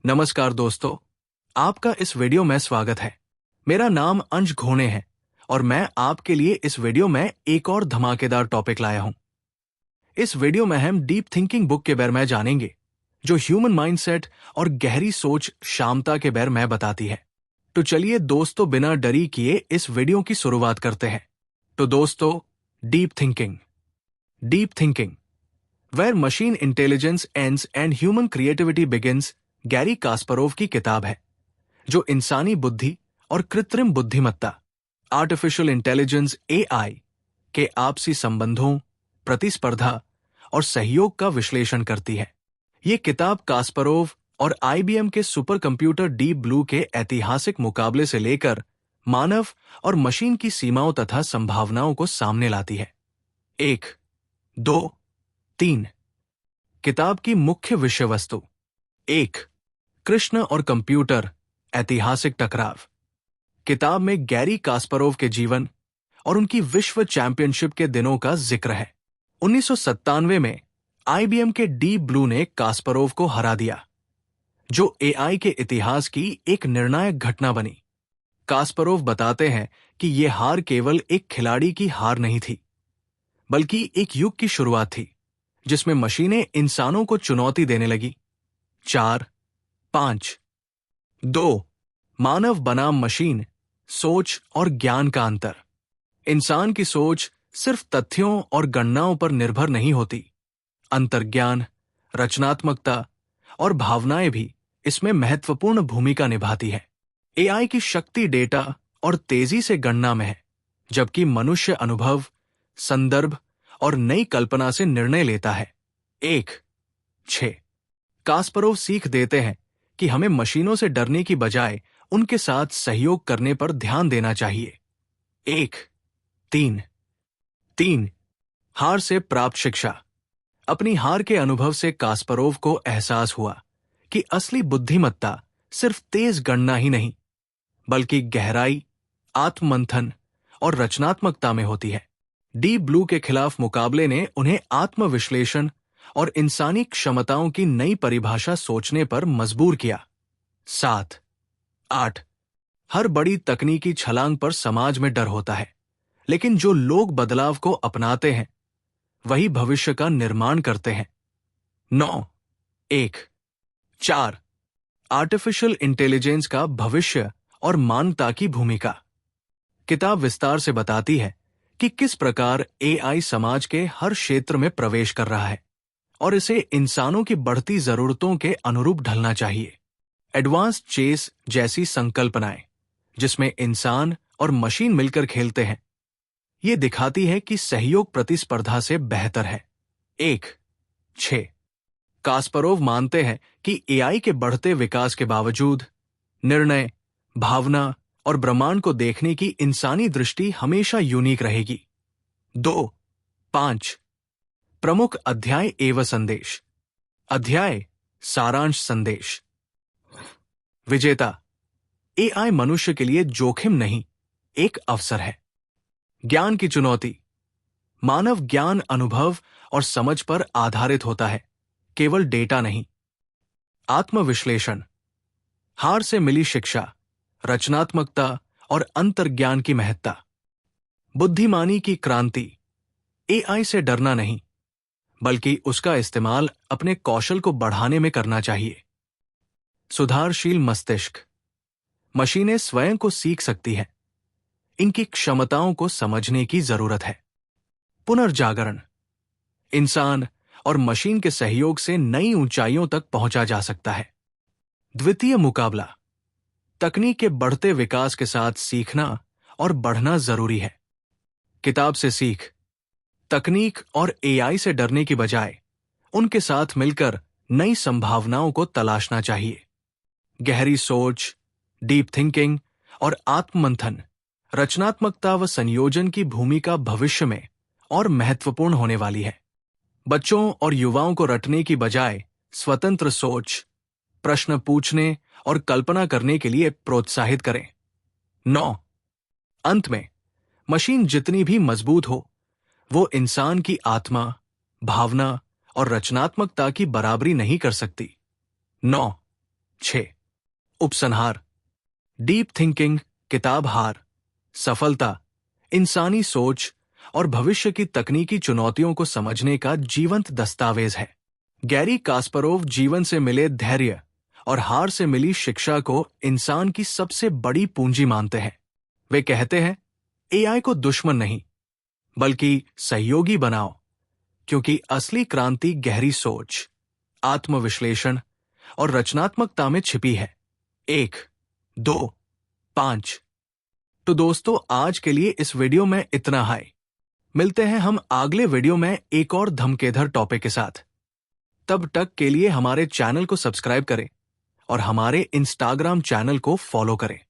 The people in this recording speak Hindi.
नमस्कार दोस्तों, आपका इस वीडियो में स्वागत है। मेरा नाम अंश घोणे है और मैं आपके लिए इस वीडियो में एक और धमाकेदार टॉपिक लाया हूं। इस वीडियो में हम डीप थिंकिंग बुक के बारे में जानेंगे, जो ह्यूमन माइंडसेट और गहरी सोच क्षमता के बारे में बताती है। तो चलिए दोस्तों, बिना डरी किए इस वीडियो की शुरुआत करते हैं। तो दोस्तों, deep thinking where machine intelligence ends and human creativity begins, Garry Kasparov की किताब है, जो इंसानी बुद्धि और कृत्रिम बुद्धिमत्ता आर्टिफिशियल इंटेलिजेंस एआई के आपसी संबंधों, प्रतिस्पर्धा और सहयोग का विश्लेषण करती है। ये किताब कास्परोव और आईबीएम के सुपर कंप्यूटर डीप ब्लू के ऐतिहासिक मुकाबले से लेकर मानव और मशीन की सीमाओं तथा संभावनाओं को सामने लाती है। 1, 2, 3 किताब की मुख्य विषय वस्तु। 1, कृष्ण और कंप्यूटर, ऐतिहासिक टकराव। किताब में गैरी कास्परोव के जीवन और उनकी विश्व चैंपियनशिप के दिनों का जिक्र है। 1997 में आईबीएम के डीप ब्लू ने कास्परोव को हरा दिया, जो एआई के इतिहास की एक निर्णायक घटना बनी। कास्परोव बताते हैं कि यह हार केवल एक खिलाड़ी की हार नहीं थी, बल्कि एक युग की शुरुआत थी जिसमें मशीनें इंसानों को चुनौती देने लगी। 4, 5, 2 मानव बनाम मशीन, सोच और ज्ञान का अंतर। इंसान की सोच सिर्फ तथ्यों और गणनाओं पर निर्भर नहीं होती। अंतर्ज्ञान, रचनात्मकता और भावनाएं भी इसमें महत्वपूर्ण भूमिका निभाती है। एआई की शक्ति डेटा और तेजी से गणना में है, जबकि मनुष्य अनुभव, संदर्भ और नई कल्पना से निर्णय लेता है। 1, 6 कास्परोव सीख देते हैं कि हमें मशीनों से डरने की बजाय उनके साथ सहयोग करने पर ध्यान देना चाहिए। 1, 3 हार से प्राप्त शिक्षा। अपनी हार के अनुभव से कास्परोव को एहसास हुआ कि असली बुद्धिमत्ता सिर्फ तेज गणना ही नहीं, बल्कि गहराई, आत्ममंथन और रचनात्मकता में होती है। डीप ब्लू के खिलाफ मुकाबले ने उन्हें आत्मविश्लेषण और इंसानी क्षमताओं की नई परिभाषा सोचने पर मजबूर किया। 7, 8 हर बड़ी तकनीकी छलांग पर समाज में डर होता है, लेकिन जो लोग बदलाव को अपनाते हैं वही भविष्य का निर्माण करते हैं। 9, 1, 4 आर्टिफिशियल इंटेलिजेंस का भविष्य और मानवता की भूमिका। किताब विस्तार से बताती है कि किस प्रकार एआई समाज के हर क्षेत्र में प्रवेश कर रहा है और इसे इंसानों की बढ़ती जरूरतों के अनुरूप ढलना चाहिए। एडवांस्ड चेस जैसी संकल्पनाएं, जिसमें इंसान और मशीन मिलकर खेलते हैं, ये दिखाती है कि सहयोग प्रतिस्पर्धा से बेहतर है। 1, 6 कास्परोव मानते हैं कि एआई के बढ़ते विकास के बावजूद निर्णय, भावना और ब्रह्मांड को देखने की इंसानी दृष्टि हमेशा यूनिक रहेगी। 2, 5 प्रमुख अध्याय एवं संदेश। अध्याय सारांश संदेश। विजेता, एआई मनुष्य के लिए जोखिम नहीं, एक अवसर है। ज्ञान की चुनौती। मानव ज्ञान अनुभव और समझ पर आधारित होता है, केवल डेटा नहीं। आत्मविश्लेषण। हार से मिली शिक्षा, रचनात्मकता और अंतर्ज्ञान की महत्ता। बुद्धिमानी की क्रांति। एआई से डरना नहीं, बल्कि उसका इस्तेमाल अपने कौशल को बढ़ाने में करना चाहिए। सुधारशील मस्तिष्क। मशीनें स्वयं को सीख सकती हैं, इनकी क्षमताओं को समझने की जरूरत है। पुनर्जागरण। इंसान और मशीन के सहयोग से नई ऊंचाइयों तक पहुंचा जा सकता है। द्वितीय मुकाबला। तकनीक के बढ़ते विकास के साथ सीखना और बढ़ना जरूरी है। किताब से सीख। तकनीक और एआई से डरने की बजाय उनके साथ मिलकर नई संभावनाओं को तलाशना चाहिए। गहरी सोच, डीप थिंकिंग और आत्ममंथन, रचनात्मकता व संयोजन की भूमिका भविष्य में और महत्वपूर्ण होने वाली है। बच्चों और युवाओं को रटने की बजाय स्वतंत्र सोच, प्रश्न पूछने और कल्पना करने के लिए प्रोत्साहित करें। 9 अंत में, मशीन जितनी भी मजबूत हो, वो इंसान की आत्मा, भावना और रचनात्मकता की बराबरी नहीं कर सकती। 9 6. उपसंहार। डीप थिंकिंग किताब हार, सफलता, इंसानी सोच और भविष्य की तकनीकी चुनौतियों को समझने का जीवंत दस्तावेज है। गैरी कास्परोव जीवन से मिले धैर्य और हार से मिली शिक्षा को इंसान की सबसे बड़ी पूंजी मानते हैं। वे कहते हैं, एआई को दुश्मन नहीं, बल्कि सहयोगी बनाओ, क्योंकि असली क्रांति गहरी सोच, आत्मविश्लेषण और रचनात्मकता में छिपी है। 1, 2, 5। तो दोस्तों, आज के लिए इस वीडियो में इतना है। मिलते हैं हम अगले वीडियो में एक और धमकेदार टॉपिक के साथ। तब तक के लिए हमारे चैनल को सब्सक्राइब करें और हमारे इंस्टाग्राम चैनल को फॉलो करें।